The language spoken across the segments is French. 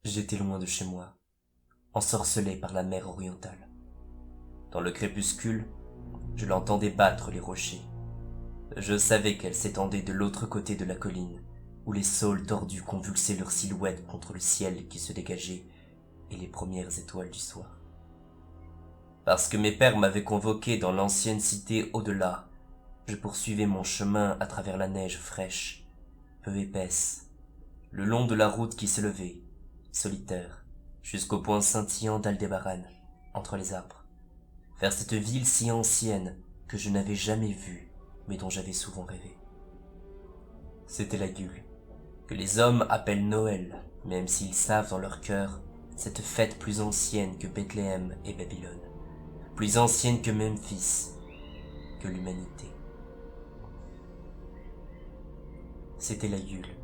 J'étais loin de chez moi, ensorcelé par la mer orientale. Dans le crépuscule, je l'entendais battre les rochers. Je savais qu'elle s'étendait de l'autre côté de la colline, où les saules tordus convulsaient leurs silhouettes contre le ciel qui se dégageait et les premières étoiles du soir. Parce que mes pères m'avaient convoqué dans l'ancienne cité au-delà, je poursuivais mon chemin à travers la neige fraîche, peu épaisse, le long de la route qui s'élevait, solitaire, jusqu'au point scintillant d'Aldébaran, entre les arbres, vers cette ville si ancienne que je n'avais jamais vue, mais dont j'avais souvent rêvé. C'était la Yule, que les hommes appellent Noël, même s'ils savent dans leur cœur cette fête plus ancienne que Bethléem et Babylone, plus ancienne que Memphis, que l'humanité. C'était la Yule,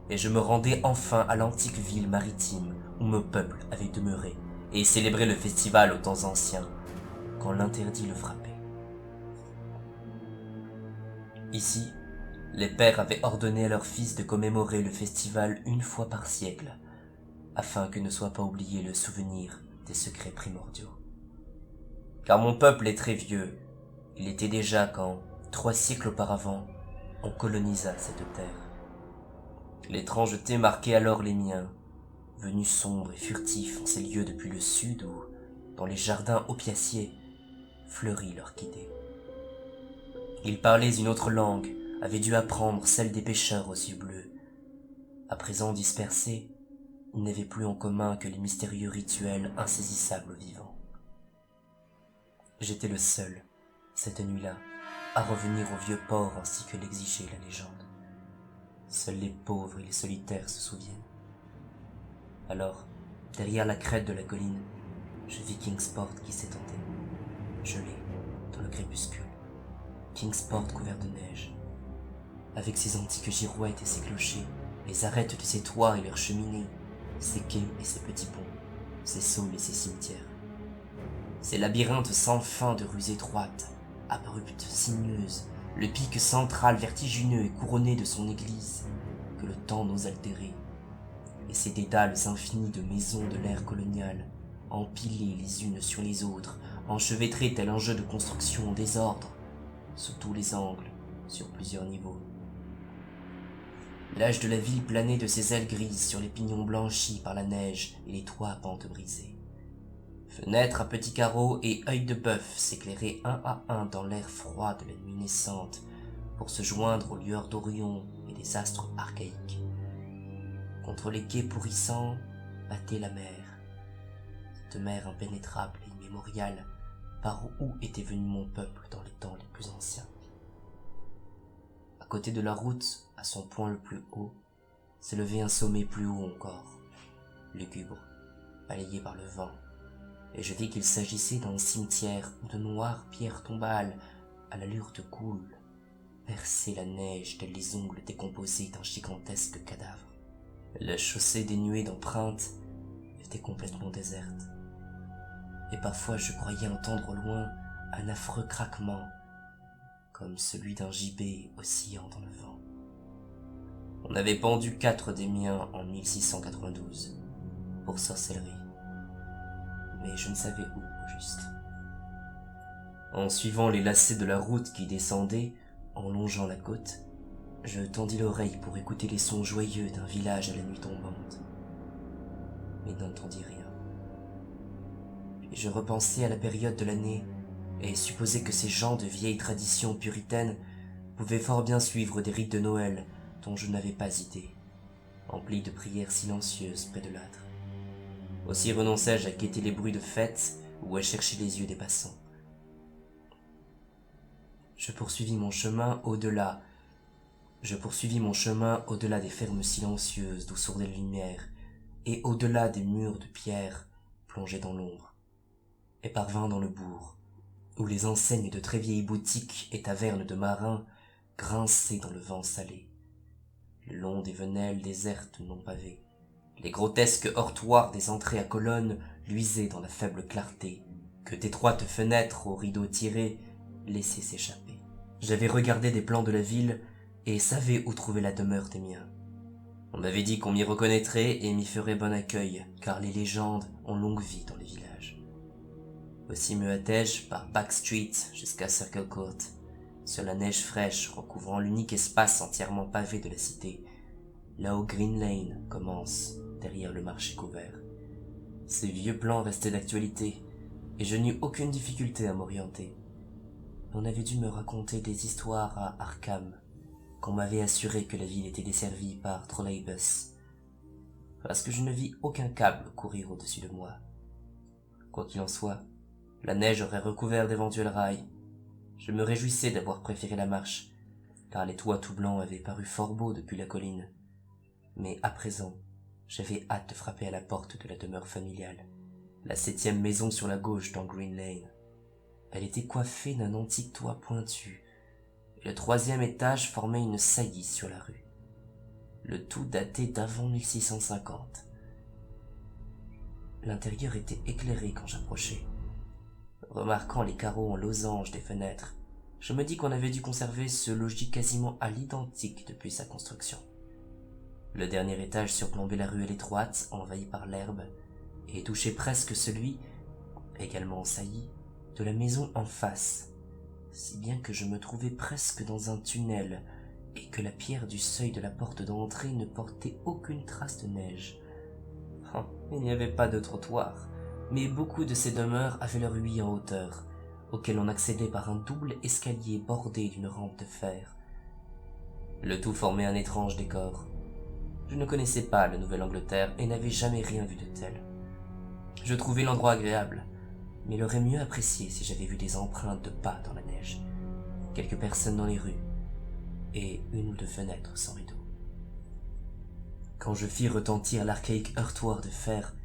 et je me rendais enfin à l'antique ville maritime où mon peuple avait demeuré et célébrait le festival aux temps anciens, quand l'interdit le frappait. Ici, les pères avaient ordonné à leurs fils de commémorer le festival une fois par siècle, afin que ne soit pas oublié le souvenir des secrets primordiaux. Car mon peuple est très vieux, il était déjà quand, 3 siècles auparavant, on colonisa cette terre. L'étrangeté marquait alors les miens, venus sombres et furtifs en ces lieux depuis le sud où, dans les jardins opiaciers, fleurit l'orchidée. Ils parlaient une autre langue, avaient dû apprendre celle des pêcheurs aux yeux bleus. À présent dispersés, ils n'avaient plus en commun que les mystérieux rituels insaisissables aux vivants. J'étais le seul, cette nuit-là, à revenir au vieux port ainsi que l'exigeait la légende. Seuls les pauvres et les solitaires se souviennent. Alors, derrière la crête de la colline, je vis Kingsport qui s'étendait, gelé, dans le crépuscule. Kingsport couvert de neige, avec ses antiques girouettes et ses clochers, les arêtes de ses toits et leurs cheminées, ses quais et ses petits ponts, ses saules et ses cimetières. Ces labyrinthes sans fin de rues étroites, abruptes, sinueuses, le pic central vertigineux et couronné de son église, que le temps n'ose altérer, et ces dédales infinis de maisons de l'ère coloniale, empilées les unes sur les autres, enchevêtrées tel un jeu de construction en désordre, sous tous les angles, sur plusieurs niveaux. L'âge de la ville planait de ses ailes grises sur les pignons blanchis par la neige et les toits à pentes brisées. Fenêtres à petits carreaux et œils de bœuf s'éclairaient un à un dans l'air froid de la nuit naissante pour se joindre aux lueurs d'Orion et des astres archaïques. Contre les quais pourrissants battait la mer, cette mer impénétrable et immémoriale par où était venu mon peuple dans les temps les plus anciens. À côté de la route, à son point le plus haut, s'élevait un sommet plus haut encore, lugubre, balayé par le vent, et je vis qu'il s'agissait d'un cimetière où de noires pierres tombales, à l'allure de goule, perçaient la neige tels les ongles décomposés d'un gigantesque cadavre. La chaussée dénuée d'empreintes était complètement déserte, et parfois je croyais entendre au loin un affreux craquement, comme celui d'un gibet oscillant dans le vent. On avait pendu 4 des miens en 1692, pour sorcellerie, mais je ne savais où au juste. En suivant les lacets de la route qui descendait, en longeant la côte, je tendis l'oreille pour écouter les sons joyeux d'un village à la nuit tombante, mais n'entendis rien. Et je repensai à la période de l'année et supposai que ces gens de vieilles traditions puritaines pouvaient fort bien suivre des rites de Noël dont je n'avais pas idée, emplis de prières silencieuses près de l'âtre. Aussi renonçai-je à guetter les bruits de fête ou à chercher les yeux des passants. Je poursuivis mon chemin au-delà des fermes silencieuses d'où sourdait la lumière, et au-delà des murs de pierre plongés dans l'ombre, et parvins dans le bourg, où les enseignes de très vieilles boutiques et tavernes de marins grinçaient dans le vent salé, le long des venelles désertes non pavées. Les grotesques heurtoirs des entrées à colonnes luisaient dans la faible clarté que d'étroites fenêtres aux rideaux tirés laissaient s'échapper. J'avais regardé des plans de la ville et savais où trouver la demeure des miens. On m'avait dit qu'on m'y reconnaîtrait et m'y ferait bon accueil, car les légendes ont longue vie dans les villages. Aussi me hâtai-je par Back Street jusqu'à Circle Court, sur la neige fraîche recouvrant l'unique espace entièrement pavé de la cité, là où Green Lane commence, derrière le marché couvert. Ces vieux plans restaient d'actualité, et je n'eus aucune difficulté à m'orienter. On avait dû me raconter des histoires à Arkham, qu'on m'avait assuré que la ville était desservie par trolleybus, parce que je ne vis aucun câble courir au-dessus de moi. Quoi qu'il en soit, la neige aurait recouvert d'éventuels rails. Je me réjouissais d'avoir préféré la marche, car les toits tout blancs avaient paru fort beaux depuis la colline. Mais à présent, j'avais hâte de frapper à la porte de la demeure familiale, la 7e maison sur la gauche dans Green Lane. Elle était coiffée d'un antique toit pointu, et le 3e étage formait une saillie sur la rue. Le tout datait d'avant 1650. L'intérieur était éclairé quand j'approchais. Remarquant les carreaux en losange des fenêtres, je me dis qu'on avait dû conserver ce logis quasiment à l'identique depuis sa construction. Le dernier étage surplombait la ruelle étroite, envahie par l'herbe, et touchait presque celui, également en saillie, de la maison en face, si bien que je me trouvais presque dans un tunnel, et que la pierre du seuil de la porte d'entrée ne portait aucune trace de neige. Il n'y avait pas de trottoir, mais beaucoup de ces demeures avaient leur huit en hauteur, auquel on accédait par un double escalier bordé d'une rampe de fer. Le tout formait un étrange décor. Je ne connaissais pas la Nouvelle-Angleterre et n'avais jamais rien vu de tel. Je trouvais l'endroit agréable, mais l'aurais mieux apprécié si j'avais vu des empreintes de pas dans la neige, quelques personnes dans les rues, et une ou deux fenêtres sans rideaux. Quand je fis retentir l'archaïque heurtoir de fer,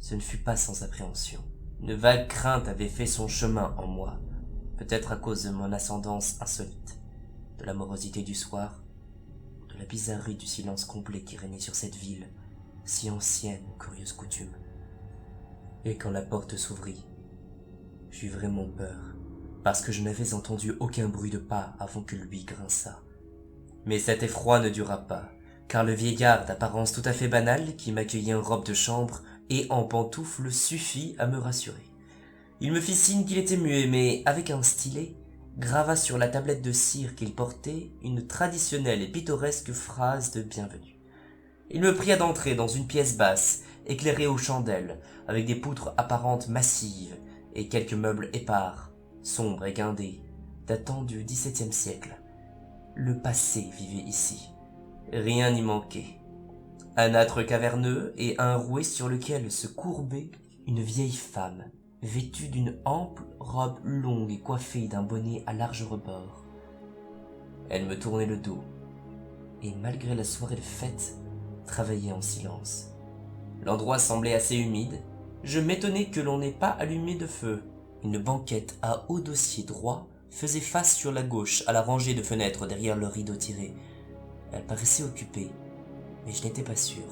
ce ne fut pas sans appréhension. Une vague crainte avait fait son chemin en moi, peut-être à cause de mon ascendance insolite, de la morosité du soir, de la bizarrerie du silence complet qui régnait sur cette ville, si ancienne aux curieuses coutumes. Et quand la porte s'ouvrit, j'eus vraiment peur, parce que je n'avais entendu aucun bruit de pas avant que lui grinçât. Mais cet effroi ne dura pas, car le vieillard d'apparence tout à fait banale qui m'accueillait en robe de chambre et en pantoufles suffit à me rassurer. Il me fit signe qu'il était muet, mais avec un stylet, grava sur la tablette de cire qu'il portait une traditionnelle et pittoresque phrase de bienvenue. Il me pria d'entrer dans une pièce basse, éclairée aux chandelles, avec des poutres apparentes massives et quelques meubles épars, sombres et guindés, datant du XVIIe siècle. Le passé vivait ici. Rien n'y manquait. Un âtre caverneux et un rouet sur lequel se courbait une vieille femme, vêtue d'une ample robe longue et coiffée d'un bonnet à large rebord. Elle me tournait le dos, et malgré la soirée de fête, travaillait en silence. L'endroit semblait assez humide. Je m'étonnais que l'on n'ait pas allumé de feu. Une banquette à haut dossier droit faisait face sur la gauche à la rangée de fenêtres derrière le rideau tiré. Elle paraissait occupée, mais je n'étais pas sûr.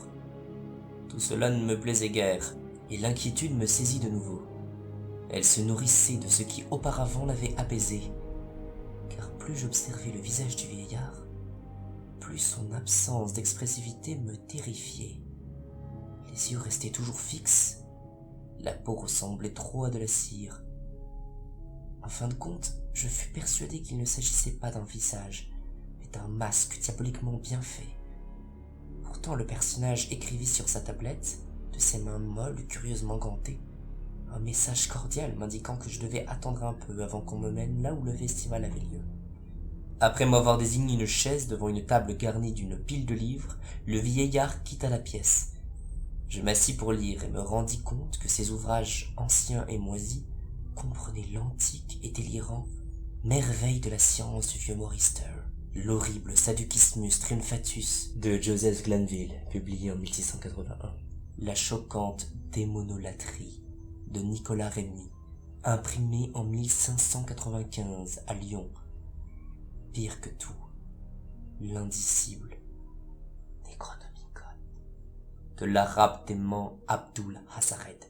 Tout cela ne me plaisait guère, et l'inquiétude me saisit de nouveau. Elle se nourrissait de ce qui auparavant l'avait apaisée, car plus j'observais le visage du vieillard, plus son absence d'expressivité me terrifiait. Les yeux restaient toujours fixes, la peau ressemblait trop à de la cire. En fin de compte, je fus persuadé qu'il ne s'agissait pas d'un visage, mais d'un masque diaboliquement bien fait. Pourtant le personnage écrivit sur sa tablette, de ses mains molles curieusement gantées, un message cordial m'indiquant que je devais attendre un peu avant qu'on me mène là où le festival avait lieu. Après m'avoir désigné une chaise devant une table garnie d'une pile de livres, le vieillard quitta la pièce. Je m'assis pour lire et me rendis compte que ces ouvrages anciens et moisis comprenaient l'antique et délirant merveille de la science du vieux Morister, l'horrible Sadducismus Triumphatus de Joseph Glanville, publié en 1681, la choquante Démonolatrie de Nicolas Rémy, imprimée en 1595 à Lyon. Pire que tout, l'indicible Necronomicon de l'arabe dément Abdul Hasared,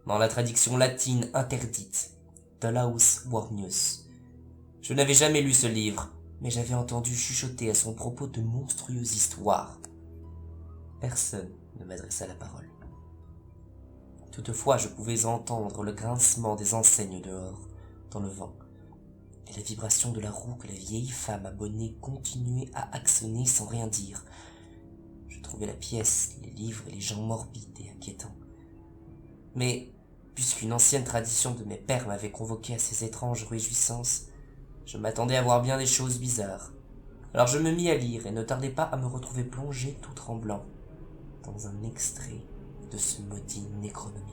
dans la traduction latine interdite d'Alaus Wormius. Je n'avais jamais lu ce livre, mais j'avais entendu chuchoter à son propos de monstrueuses histoires. Personne ne m'adressa la parole. Toutefois, je pouvais entendre le grincement des enseignes dehors, dans le vent, et la vibration de la roue que la vieille femme abonnée continuait à actionner sans rien dire. Je trouvais la pièce, les livres et les gens morbides et inquiétants. Mais, puisqu'une ancienne tradition de mes pères m'avait convoqué à ces étranges réjouissances, je m'attendais à voir bien des choses bizarres. Alors je me mis à lire et ne tardai pas à me retrouver plongé tout tremblant dans un extrait de ce maudit Necronomicon.